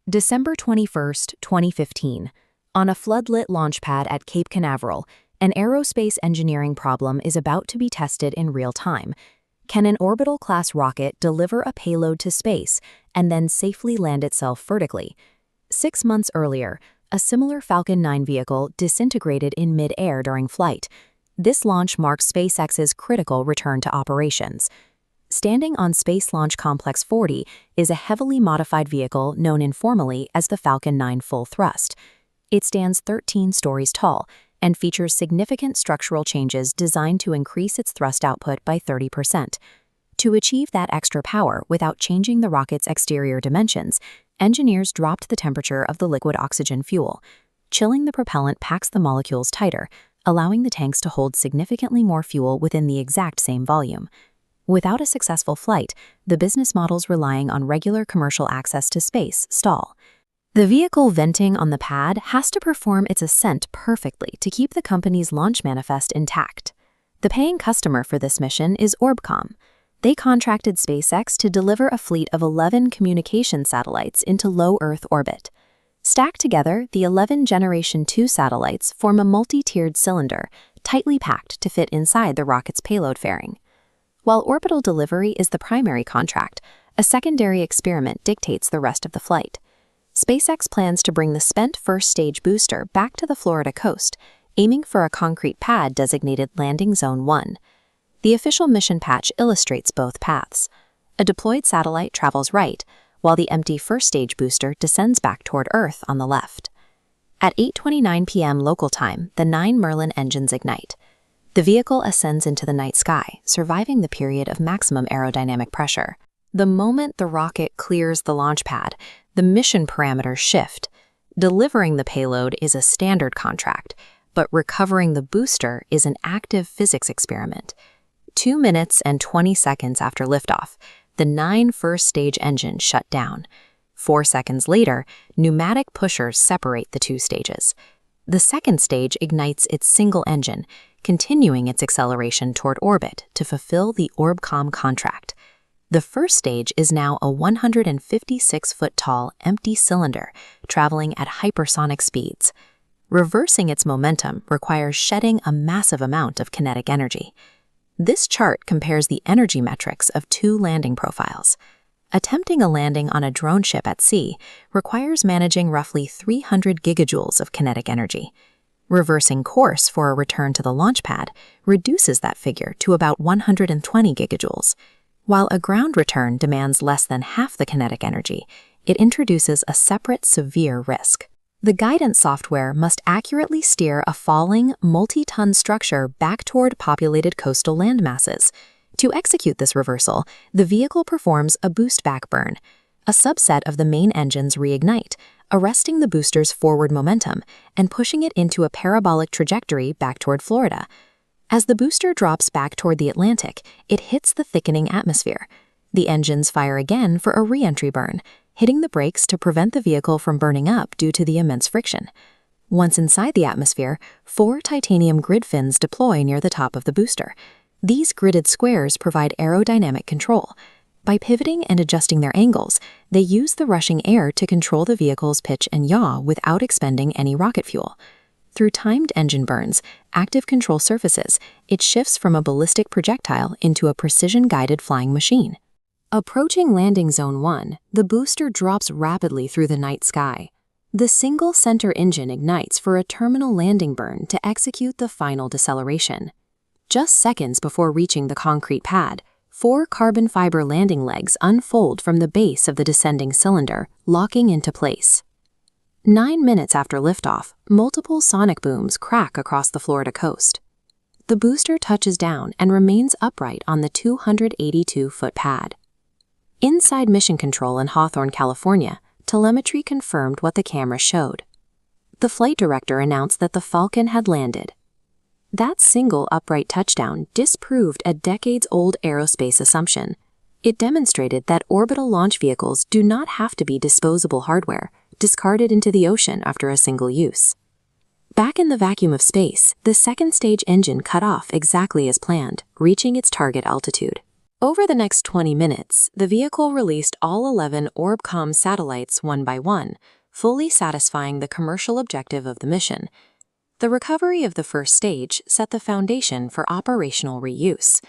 December 21, 2015. On a floodlit launch pad at Cape Canaveral, an aerospace engineering problem is about to be tested in real time. Can an orbital-class rocket deliver a payload to space and then safely land itself vertically? 6 months earlier, a similar Falcon 9 vehicle disintegrated in mid-air during flight. This launch marks SpaceX's critical return to operations. Standing on Space Launch Complex 40 is a heavily modified vehicle known informally as the Falcon 9 Full Thrust. It stands 13 stories tall and features significant structural changes designed to increase its thrust output by 30%. To achieve that extra power without changing the rocket's exterior dimensions, engineers dropped the temperature of the liquid oxygen fuel. Chilling the propellant packs the molecules tighter, allowing the tanks to hold significantly more fuel within the exact same volume. Without a successful flight, the business models relying on regular commercial access to space stall. The vehicle venting on the pad has to perform its ascent perfectly to keep the company's launch manifest intact. The paying customer for this mission is ORBCOMM. They contracted SpaceX to deliver a fleet of 11 communication satellites into low Earth orbit. Stacked together, the 11 Generation 2 satellites form a multi-tiered cylinder, tightly packed to fit inside the rocket's payload fairing. While orbital delivery is the primary contract, a secondary experiment dictates the rest of the flight. SpaceX plans to bring the spent first-stage booster back to the Florida coast, aiming for a concrete pad designated Landing Zone 1. The official mission patch illustrates both paths. A deployed satellite travels right, while the empty first-stage booster descends back toward Earth on the left. At 8:29 p.m. local time, the 9 Merlin engines ignite. The vehicle ascends into the night sky, surviving the period of maximum aerodynamic pressure. The moment the rocket clears the launch pad, the mission parameters shift. Delivering the payload is a standard contract, but recovering the booster is an active physics experiment. 2 minutes and 20 seconds after liftoff, the 9 first-stage engines shut down. 4 seconds later, pneumatic pushers separate the 2 stages. The second stage ignites its single engine, continuing its acceleration toward orbit to fulfill the ORBCOMM contract. The first stage is now a 156-foot-tall empty cylinder traveling at hypersonic speeds. Reversing its momentum requires shedding a massive amount of kinetic energy. This chart compares the energy metrics of 2 landing profiles. Attempting a landing on a drone ship at sea requires managing roughly 300 gigajoules of kinetic energy. Reversing course for a return to the launch pad reduces that figure to about 120 gigajoules. While a ground return demands less than half the kinetic energy, it introduces a separate severe risk. The guidance software must accurately steer a falling, multi-ton structure back toward populated coastal landmasses. To execute this reversal, the vehicle performs a boostback burn. A subset of the main engines reignite, arresting the booster's forward momentum and pushing it into a parabolic trajectory back toward Florida. As the booster drops back toward the Atlantic, it hits the thickening atmosphere. The engines fire again for a re-entry burn, hitting the brakes to prevent the vehicle from burning up due to the immense friction. Once inside the atmosphere, 4 titanium grid fins deploy near the top of the booster. These gridded squares provide aerodynamic control. By pivoting and adjusting their angles, they use the rushing air to control the vehicle's pitch and yaw without expending any rocket fuel. Through timed engine burns, active control surfaces, it shifts from a ballistic projectile into a precision-guided flying machine. Approaching Landing Zone 1, the booster drops rapidly through the night sky. The single center engine ignites for a terminal landing burn to execute the final deceleration. Just seconds before reaching the concrete pad, 4 carbon fiber landing legs unfold from the base of the descending cylinder, locking into place. 9 minutes after liftoff, multiple sonic booms crack across the Florida coast. The booster touches down and remains upright on the 282-foot pad. Inside Mission Control in Hawthorne, California, telemetry confirmed what the camera showed. The flight director announced that the Falcon had landed. That single upright touchdown disproved a decades-old aerospace assumption. It demonstrated that orbital launch vehicles do not have to be disposable hardware, discarded into the ocean after a single use. Back in the vacuum of space, the second stage engine cut off exactly as planned, reaching its target altitude. Over the next 20 minutes, the vehicle released all 11 ORBCOMM satellites one by one, fully satisfying the commercial objective of the mission. The recovery of the first stage set the foundation for operational reuse.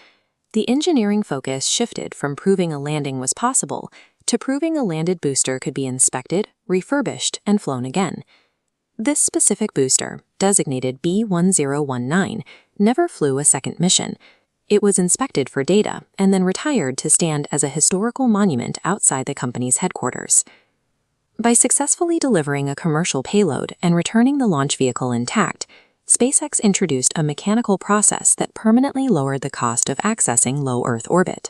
The engineering focus shifted from proving a landing was possible to proving a landed booster could be inspected, refurbished, and flown again. This specific booster, designated B1019, never flew a second mission. It was inspected for data and then retired to stand as a historical monument outside the company's headquarters. By successfully delivering a commercial payload and returning the launch vehicle intact, SpaceX introduced a mechanical process that permanently lowered the cost of accessing low Earth orbit.